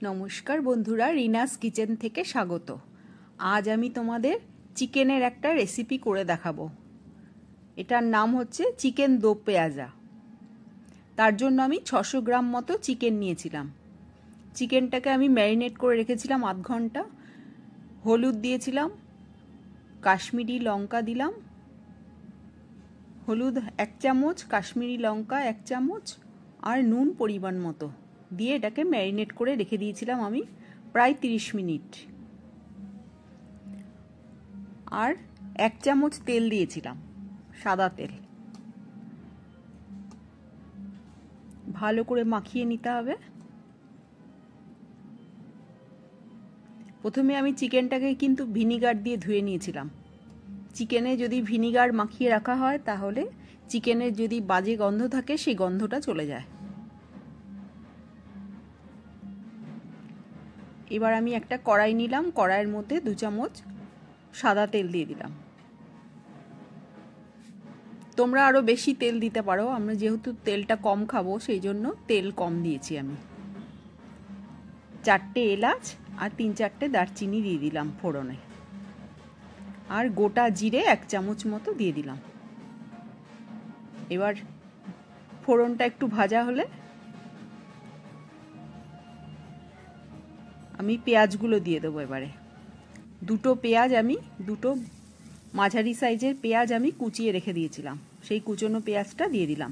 নমস্কার বন্ধুরা, রিনাস কিচেন থেকে স্বাগত। আজ আমি তোমাদের চিকেনের একটা রেসিপি করে দেখাবো। এটার নাম হচ্ছে চিকেন দো পেঁয়াজা। তার জন্য আমি 600 গ্রাম মতো চিকেন নিয়েছিলাম। চিকেনটাকে আমি ম্যারিনেট করে রেখেছিলাম আধ ঘন্টা। হলুদ দিয়েছিলাম, কাশ্মীরি লঙ্কা দিলাম, হলুদ 1 চামচ, কাশ্মীরি লঙ্কা 1 চামচ আর নুন পরিমাণ মতো দিয়ে এটাকে ম্যারিনেট করে রেখে দিয়েছিলাম আমি প্রায় 30 মিনিট। আর 1 চামচ তেল দিয়েছিলাম, সাদা তেল। ভালো করে মাখিয়ে নিতে হবে। প্রথমে আমি চিকেনটাকে কিন্তু ভিনিগার দিয়ে ধুয়ে নিয়েছিলাম। চিকেনে যদি ভিনিগার মাখিয়ে রাখা হয় তাহলে চিকেনের যদি বাজে গন্ধ থাকে সেই গন্ধটা চলে যায়। এবার আমি একটা কড়াই নিলাম, কড়াইয়ের মধ্যে 2 চামচ সাদা তেল দিয়ে দিলাম। তোমরা আরও বেশি তেল দিতে পারো, আমরা যেহেতু তেলটা কম খাবো সেই জন্য তেল কম দিয়েছি আমি। 4টে এলাচ আর 3-4টে দারচিনি দিয়ে দিলাম ফোড়নে। আর গোটা জিরে 1 চামচ মতো দিয়ে দিলাম। এবার ফোড়নটা একটু ভাজা হলে আমি পেঁয়াজগুলো দিয়ে দেবো। এবারে দুটো মাঝারি সাইজের পেঁয়াজ আমি কুচিয়ে রেখে দিয়েছিলাম, সেই কুচনো পেঁয়াজটা দিয়ে দিলাম।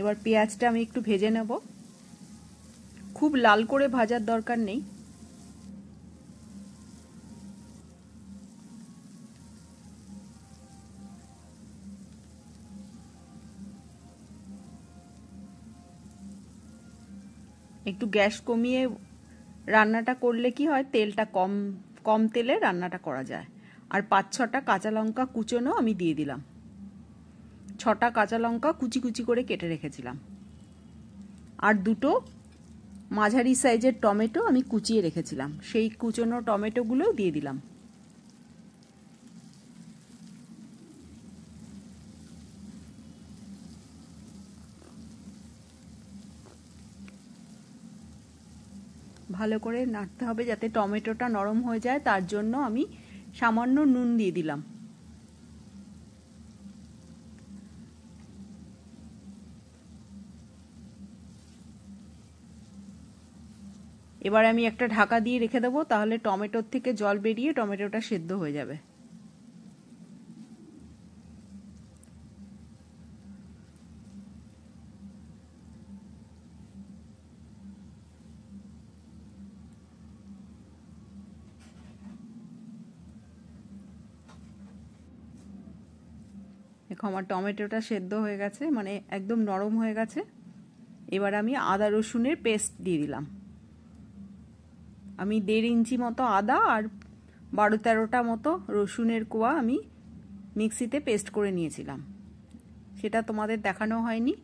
এবার পেঁয়াজটা আমি একটু ভেজে নেব। খুব লাল করে ভাজার দরকার নেই। একটু গ্যাস কমিয়ে রান্নাটা করলে কি হয়, তেলটা কম তেলে রান্নাটা করা যায়। আর 5-6টা কাঁচা লঙ্কা কুচোনো আমি দিয়ে দিলাম। 6টা কাঁচা লঙ্কা কুচি কুচি করে কেটে রেখেছিলাম। আর 2টো মাঝারি সাইজের টমেটো আমি কুচিয়ে রেখেছিলাম, সেই কুচোনো টমেটোগুলোও দিয়ে দিলাম। ভালো করে নাড়তে হবে যাতে টমেটোটা নরম হয়ে যায়, তার জন্য আমি সামান্য নুন দিয়ে দিলাম। এবার আমি একটা ঢাকা দিয়ে রেখে দেবো, তাহলে টমেটোর থেকে জল বেরিয়ে টমেটোটা সেদ্ধ হয়ে যাবে। দেখো আমার টমেটোটা সেদ্ধ হয়ে গেছে, মানে একদম নরম হয়ে গেছে। এবার আমি আদা রসুনের পেস্ট দিয়ে দিলাম। আমি 1.5 ইঞ্চি মতো আদা আর 12-13টা মতো রসুনের কোয়া আমি মিক্সিতে পেস্ট করে নিয়েছিলাম, সেটা তোমাদের দেখানো হয়নি,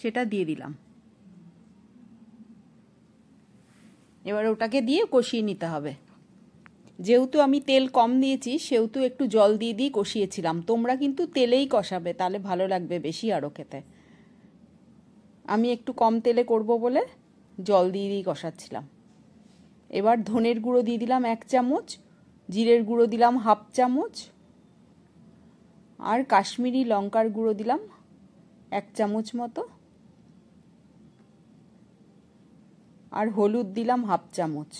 সেটা দিয়ে দিলাম। এবার ওটাকে দিয়ে কষিয়ে নিতে হবে। যেহেতু আমি তেল কম দিয়েছি সেহেতু একটু জল দিয়ে কষিয়েছিলাম। তোমরা কিন্তু তেলেই কষাবে, তাহলে ভালো লাগবে বেশি আরও খেতে। আমি একটু কম তেলে করব বলে জল দিয়ে কষাচ্ছিলাম। এবার ধনের গুঁড়ো দিয়ে দিলাম 1 চামচ, জিরের গুঁড়ো দিলাম 1/2 চামচ আর কাশ্মীরি লঙ্কার গুঁড়ো দিলাম 1 চামচ মতো, আর হলুদ দিলাম 1/2 চামচ।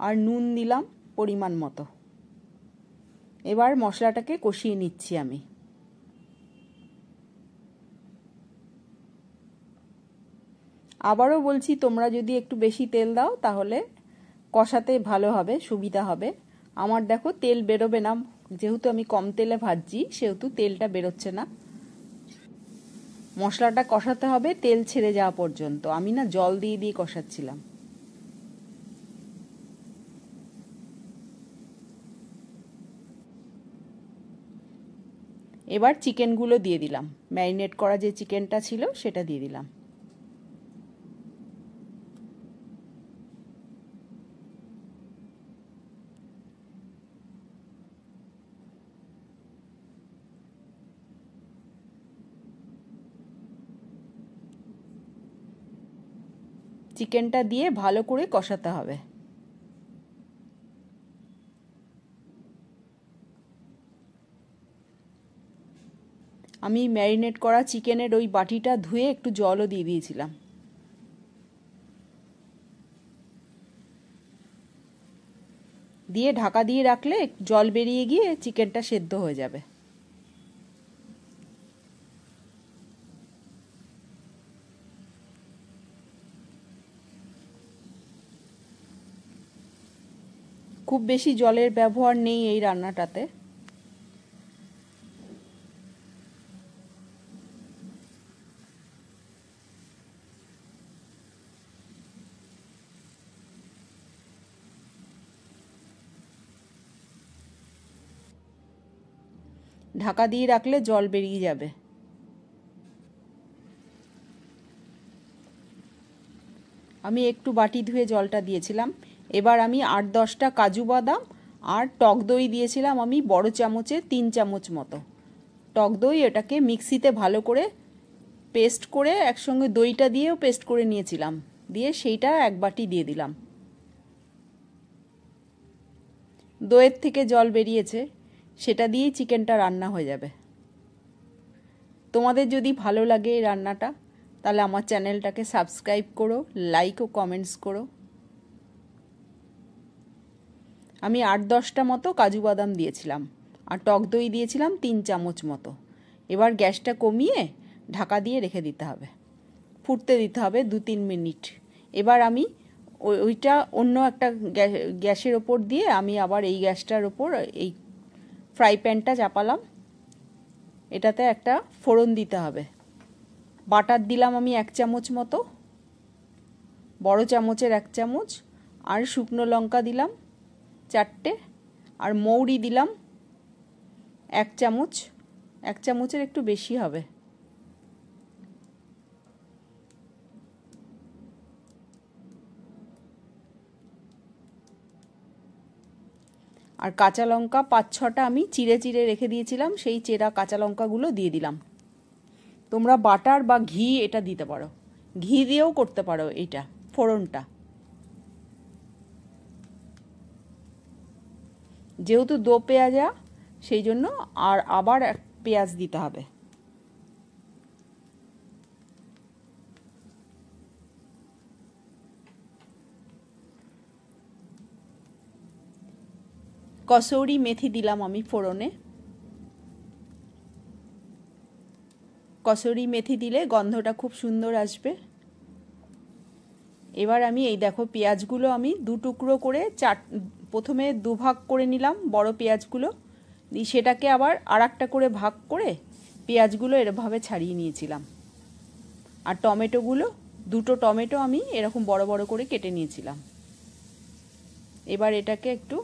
আর নুন দিলাম পরিমাণ মতো। এবার মশলাটাকে কষিয়ে নিচ্ছি আমি। আবারও বলছি, তোমরা যদি একটু বেশি তেল দাও তাহলে কষাতে ভালো হবে, সুবিধা হবে। আমার দেখো তেল বেরোবে না, যেহেতু আমি কম তেলে ভাজছি সেহেতু তেলটা বেরোচ্ছে না। মশলাটা কষাতে হবে তেল ছেড়ে যাওয়া পর্যন্ত। আমি না জল দিয়ে কষাচ্ছিলাম। এবার চিকেনগুলো দিয়ে দিলাম, ম্যারিনেট করা যে চিকেনটা ছিল সেটা দিয়ে দিলাম। চিকেনটা দিয়ে ভালো করে কষাতে হবে। আমি ম্যারিনেট করা চিকেনের ওই বাটিটা ধুয়ে একটু জলও দিয়ে দিয়েছিলাম। দিয়ে ঢাকা দিয়ে রাখলে জল বেরিয়ে গিয়ে চিকেনটা সেদ্ধ হয়ে যাবে। খুব বেশি জলের ব্যবহার নেই এই রান্নাটাতে। ঢাকা দিয়ে রাখলে জল বেরিয়ে যাবে। আমি একটু বাটি ধুয়ে জলটা দিয়েছিলাম। এবার আমি 8-10টা কাজু বাদাম আর টক দই দিয়েছিলাম আমি বড় চামচে 3 চামচ মতো টক দই। এটাকে মিক্সিতে ভালো করে পেস্ট করে একসঙ্গে দইটা দিয়েও পেস্ট করে নিয়েছিলাম। দিয়ে সেইটা এক বাটি দিয়ে দিলাম। দইয়ের থেকে জল বেরিয়েছে, সেটা দিয়েই চিকেনটা রান্না হয়ে যাবে। তোমাদের যদি ভালো লাগে এই রান্নাটা তাহলে আমার চ্যানেলটাকে সাবস্ক্রাইব করো, লাইক ও কমেন্টস করো। আমি 8-10টা মতো কাজু বাদাম দিয়েছিলাম আর টক দই দিয়েছিলাম 3 চামচ মতো। এবার গ্যাসটা কমিয়ে ঢাকা দিয়ে রেখে দিতে হবে, ফুটতে দিতে হবে 2-3 মিনিট। এবার আমি ওইটা অন্য একটা গ্যাসের ওপর দিয়ে আমি আবার এই গ্যাসটার ওপর এই ফ্রাই প্যানটা চাপালাম। এটাতে একটা ফোড়ন দিতে হবে। বাটার দিলাম আমি 1 চামচ মতো, বড় চামচের 1 চামচ, আর শুকনো লঙ্কা দিলাম 4টে, আর মৌরি দিলাম 1 চামচ। 1 চামচের একটু বেশি হবে। আর কাঁচা লঙ্কা 5-6টা আমি চিড়ে চিড়ে রেখে দিয়েছিলাম, সেই চেরা কাঁচা লঙ্কাগুলো দিয়ে দিলাম। তোমরা বাটার বা ঘি এটা দিতে পারো, ঘি দিয়েও করতে পারো এটা ফোড়নটা। যেহেতু দো পেঁয়াজা সেই জন্য আর আবার পেঁয়াজ দিতে হবে। কসৌরি মেথি দিলাম আমি ফোড়নে। কসৌরি মেথি দিলে গন্ধটা খুব সুন্দর আসবে। এবার আমি এই দেখো পেঁয়াজগুলো আমি 2 টুকরো করে প্রথমে 2 ভাগ করে নিলাম বড় পেঁয়াজগুলো, সেটাকে আবার আরেকটা করে ভাগ করে পেঁয়াজগুলো এরভাবে ছাড়িয়ে নিয়েছিলাম। আর টমেটোগুলো 2টো টমেটো আমি এরকম বড় বড় করে কেটে নিয়েছিলাম। এবার এটাকে একটু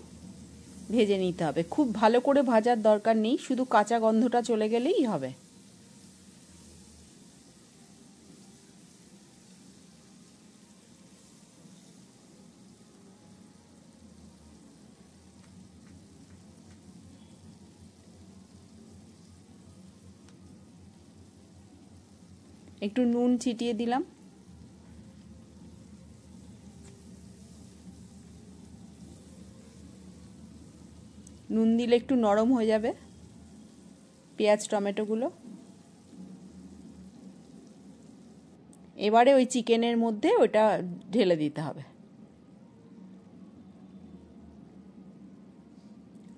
ভেজে নিতে হবে। খুব ভালো করে ভাজার দরকার নেই, শুধু কাঁচা গন্ধটা চলে গেলেই হবে। একটু নুন ছিটিয়ে দিলাম। নুন দিলে একটু নরম হয়ে যাবে পেঁয়াজ টমেটোগুলো। এবারে ওই চিকেনের মধ্যে ওটা ঢেলে দিতে হবে।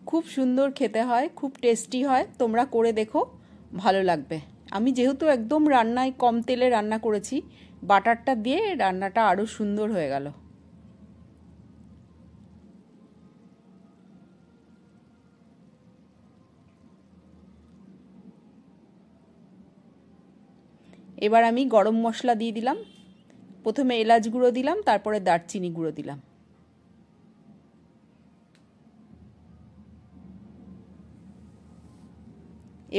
খুব সুন্দর খেতে হয়, খুব টেস্টি হয়। তোমরা করে দেখো, ভালো লাগবে। আমি যেহেতু একদম রান্নায় কম তেলে রান্না করেছি, বাটারটা দিয়ে রান্নাটা আরও সুন্দর হয়ে গেল। এবার আমি গরম মশলা দিয়ে দিলাম। প্রথমে এলাচ গুঁড়ো দিলাম, তারপরে দারচিনি গুঁড়ো দিলাম।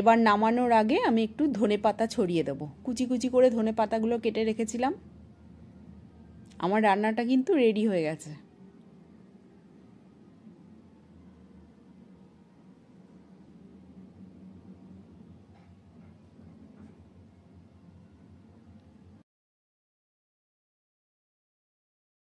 এবার নামানোর আগে আমি একটু ধনেপাতা ছড়িয়ে দেবো। কুচি কুচি করে ধনেপাতাগুলো কেটে রেখেছিলাম। আমার রান্নাটা কিন্তু রেডি হয়ে গেছে।